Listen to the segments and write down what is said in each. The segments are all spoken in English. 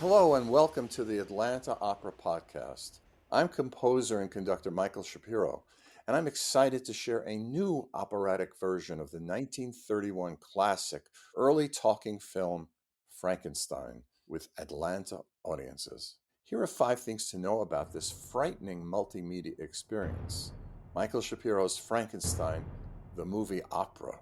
Hello and welcome to the Atlanta Opera Podcast. I'm composer and conductor Michael Shapiro, and I'm excited to share a new operatic version of the 1931 classic early talking film Frankenstein with Atlanta audiences. Here are 5 things to know about this frightening multimedia experience. Michael Shapiro's Frankenstein, the movie opera.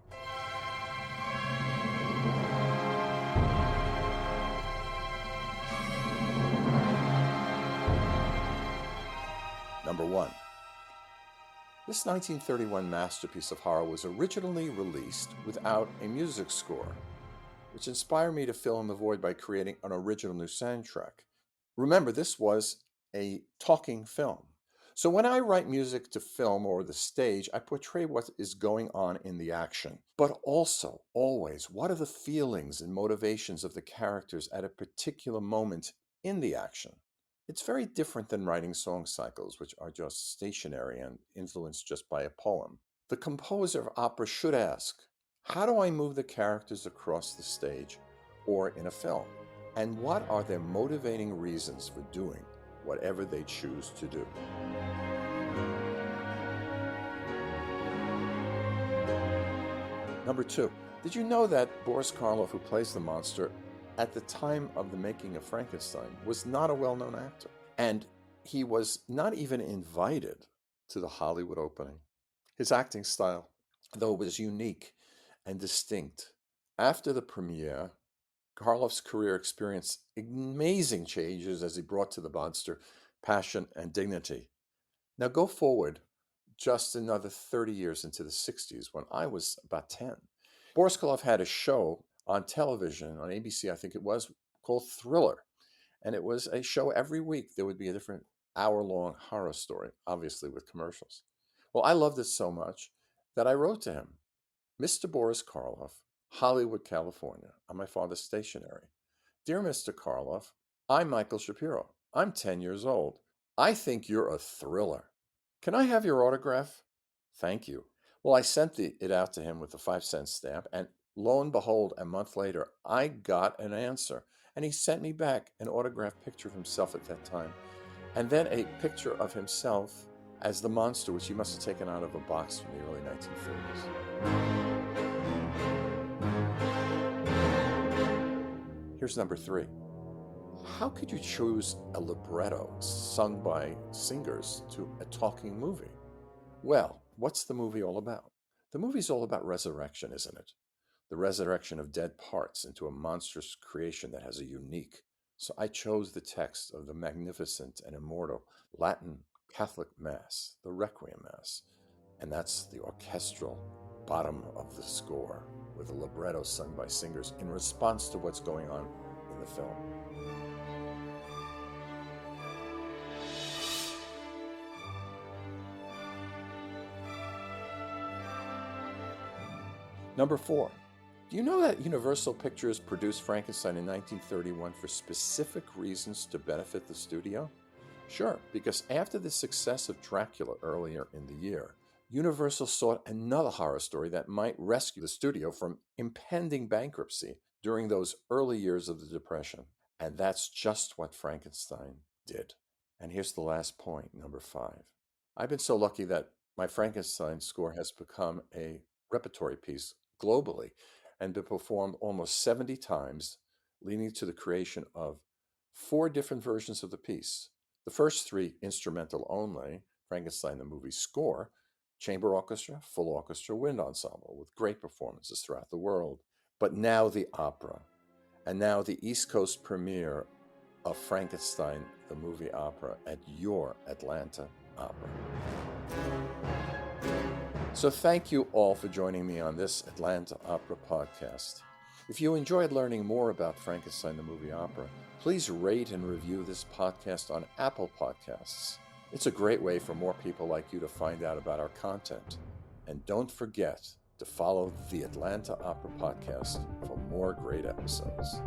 Number 1. This 1931 masterpiece of horror was originally released without a music score, which inspired me to fill in the void by creating an original new soundtrack. Remember, this was a talking film. So when I write music to film or the stage, I portray what is going on in the action, but also, always, what are the feelings and motivations of the characters at a particular moment in the action. It's very different than writing song cycles, which are just stationary and influenced just by a poem. The composer of opera should ask, how do I move the characters across the stage or in a film? And what are their motivating reasons for doing whatever they choose to do? Number 2, did you know that Boris Karloff, who plays the monster, at the time of the making of Frankenstein, was not a well-known actor? And he was not even invited to the Hollywood opening. His acting style, though, was unique and distinct. After the premiere, Karloff's career experienced amazing changes as he brought to the monster passion and dignity. Now go forward just another 30 years into the 60s when I was about 10. Boris Karloff had a show on television, on ABC, I think it was, called Thriller. And it was a show every week. There would be a different hour-long horror story, obviously with commercials. Well, I loved it so much that I wrote to him, Mr. Boris Karloff, Hollywood, California, on my father's stationery. Dear Mr. Karloff, I'm Michael Shapiro. I'm 10 years old. I think you're a thriller. Can I have your autograph? Thank you. Well, I sent it out to him with a 5-cent stamp, and lo and behold, a month later, I got an answer. And he sent me back an autographed picture of himself at that time, and then a picture of himself as the monster, which he must have taken out of a box from the early 1930s. Here's number 3. How could you choose a libretto sung by singers to a talking movie? Well, what's the movie all about? The movie's all about resurrection, isn't it? The resurrection of dead parts into a monstrous creation that has a unique. So I chose the text of the magnificent and immortal Latin Catholic Mass, the Requiem Mass, and that's the orchestral bottom of the score with a libretto sung by singers in response to what's going on in the film. Number 4. Do you know that Universal Pictures produced Frankenstein in 1931 for specific reasons to benefit the studio? Sure, because after the success of Dracula earlier in the year, Universal sought another horror story that might rescue the studio from impending bankruptcy during those early years of the Depression. And that's just what Frankenstein did. And here's the last point, number 5. I've been so lucky that my Frankenstein score has become a repertory piece globally and been performed almost 70 times, leading to the creation of 4 different versions of the piece. The first 3 instrumental only, Frankenstein the movie score, chamber orchestra, full orchestra, wind ensemble, with great performances throughout the world. But now the opera, and now the East Coast premiere of Frankenstein the movie opera at your Atlanta Opera. So thank you all for joining me on this Atlanta Opera podcast. If you enjoyed learning more about Frankenstein the movie opera, please rate and review this podcast on Apple Podcasts. It's a great way for more people like you to find out about our content. And don't forget to follow the Atlanta Opera podcast for more great episodes.